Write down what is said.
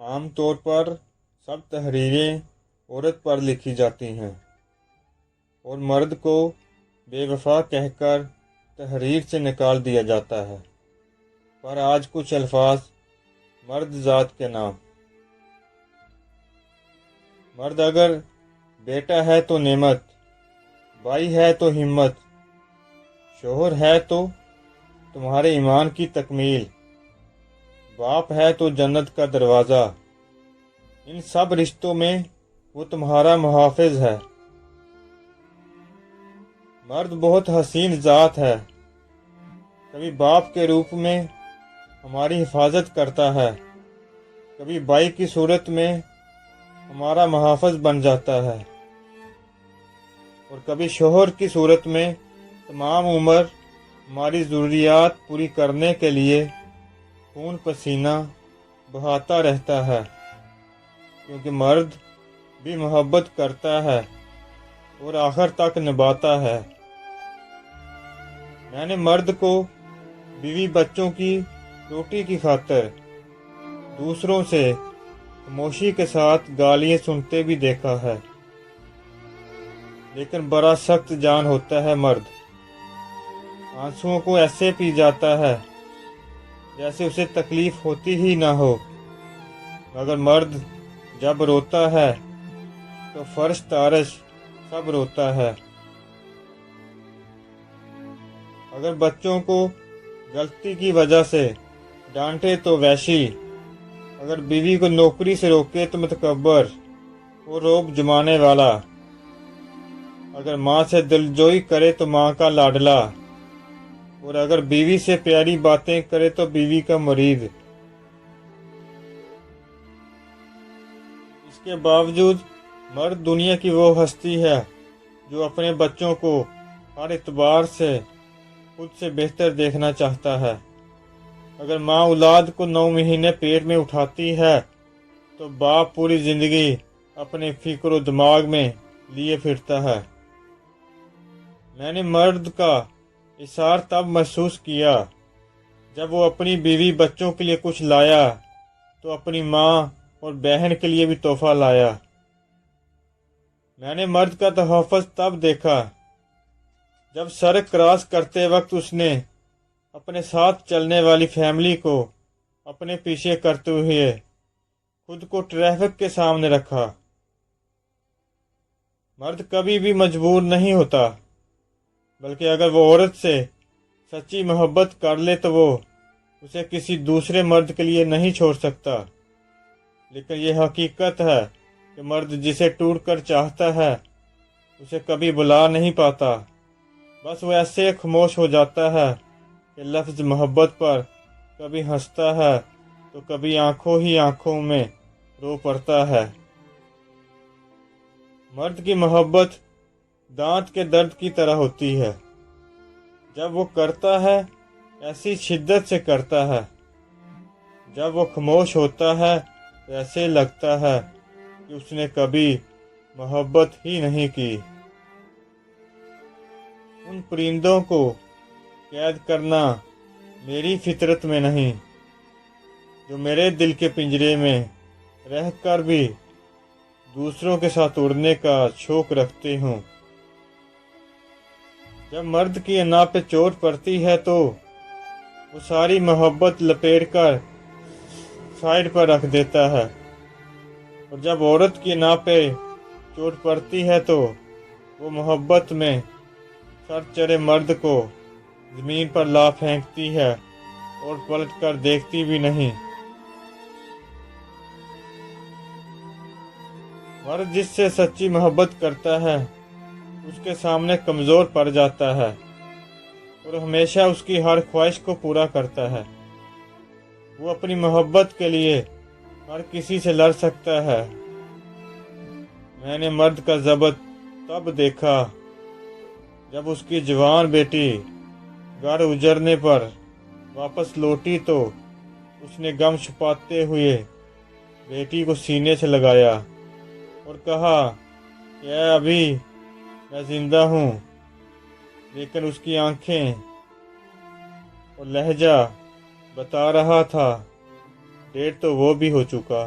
عام طور پر سب تحریریں عورت پر لکھی جاتی ہیں اور مرد کو بے وفا کہہ کر تحریر سے نکال دیا جاتا ہے، پر آج کچھ الفاظ مرد ذات کے نام۔ مرد اگر بیٹا ہے تو نعمت، بھائی ہے تو ہمت، شوہر ہے تو تمہارے ایمان کی تکمیل، باپ ہے تو جنت کا دروازہ، ان سب رشتوں میں وہ تمہارا محافظ ہے۔ مرد بہت حسین ذات ہے، کبھی باپ کے روپ میں ہماری حفاظت کرتا ہے، کبھی بھائی کی صورت میں ہمارا محافظ بن جاتا ہے، اور کبھی شوہر کی صورت میں تمام عمر ہماری ضروریات پوری کرنے کے لیے خون پسینہ بہاتا رہتا ہے، کیونکہ مرد بھی محبت کرتا ہے اور آخر تک نبھاتا ہے۔ میں نے مرد کو بیوی بچوں کی روٹی کی خاطر دوسروں سے خاموشی کے ساتھ گالیاں سنتے بھی دیکھا ہے، لیکن بڑا سخت جان ہوتا ہے مرد، آنسوؤں کو ایسے پی جاتا ہے جیسے اسے تکلیف ہوتی ہی نہ ہو، مگر مرد جب روتا ہے تو فرش تارش سب روتا ہے۔ اگر بچوں کو غلطی کی وجہ سے ڈانٹے تو وحشی، اگر بیوی کو نوکری سے روکے تو متکبر اور روب جمانے والا، اگر ماں سے دلجوئی کرے تو ماں کا لاڈلا، اور اگر بیوی سے پیاری باتیں کرے تو بیوی کا مرید۔ اس کے باوجود مرد دنیا کی وہ ہستی ہے جو اپنے بچوں کو ہر اعتبار سے خود سے بہتر دیکھنا چاہتا ہے۔ اگر ماں اولاد کو 9 مہینے پیٹ میں اٹھاتی ہے تو باپ پوری زندگی اپنے فکر و دماغ میں لیے پھرتا ہے۔ میں نے مرد کا احساس تب محسوس کیا جب وہ اپنی بیوی بچوں کے لیے کچھ لایا تو اپنی ماں اور بہن کے لیے بھی تحفہ لایا۔ میں نے مرد کا تحفظ تب دیکھا جب سڑک کراس کرتے وقت اس نے اپنے ساتھ چلنے والی فیملی کو اپنے پیچھے کرتے ہوئے خود کو ٹریفک کے سامنے رکھا۔ مرد کبھی بھی مجبور نہیں ہوتا، بلکہ اگر وہ عورت سے سچی محبت کر لے تو وہ اسے کسی دوسرے مرد کے لیے نہیں چھوڑ سکتا۔ لیکن یہ حقیقت ہے کہ مرد جسے ٹوٹ کر چاہتا ہے اسے کبھی بلا نہیں پاتا، بس وہ ایسے خاموش ہو جاتا ہے کہ لفظ محبت پر کبھی ہنستا ہے تو کبھی آنکھوں ہی آنکھوں میں رو پڑتا ہے۔ مرد کی محبت دانت کے درد کی طرح ہوتی ہے، جب وہ کرتا ہے ایسی شدت سے کرتا ہے، جب وہ خاموش ہوتا ہے تو ایسے لگتا ہے کہ اس نے کبھی محبت ہی نہیں کی۔ ان پرندوں کو قید کرنا میری فطرت میں نہیں جو میرے دل کے پنجرے میں رہ کر بھی دوسروں کے ساتھ اڑنے کا شوق رکھتے ہوں۔ جب مرد کی انا پہ چوٹ پڑتی ہے تو وہ ساری محبت لپیٹ کر سائڈ پر رکھ دیتا ہے، اور جب عورت کی انا پہ چوٹ پڑتی ہے تو وہ محبت میں سر چڑھے مرد کو زمین پر لا پھینکتی ہے اور پلٹ کر دیکھتی بھی نہیں۔ مرد جس سے سچی محبت کرتا ہے اس کے سامنے کمزور پڑ جاتا ہے اور ہمیشہ اس کی ہر خواہش کو پورا کرتا ہے۔ وہ اپنی محبت کے لیے ہر کسی سے لڑ سکتا ہے۔ میں نے مرد کا ضبط تب دیکھا جب اس کی جوان بیٹی گھر اجڑنے پر واپس لوٹی تو اس نے غم چھپاتے ہوئے بیٹی کو سینے سے لگایا اور کہا کہ اے ابھی میں زندہ ہوں، لیکن اس کی آنکھیں اور لہجہ بتا رہا تھا ڈیڑھ تو وہ بھی ہو چکا۔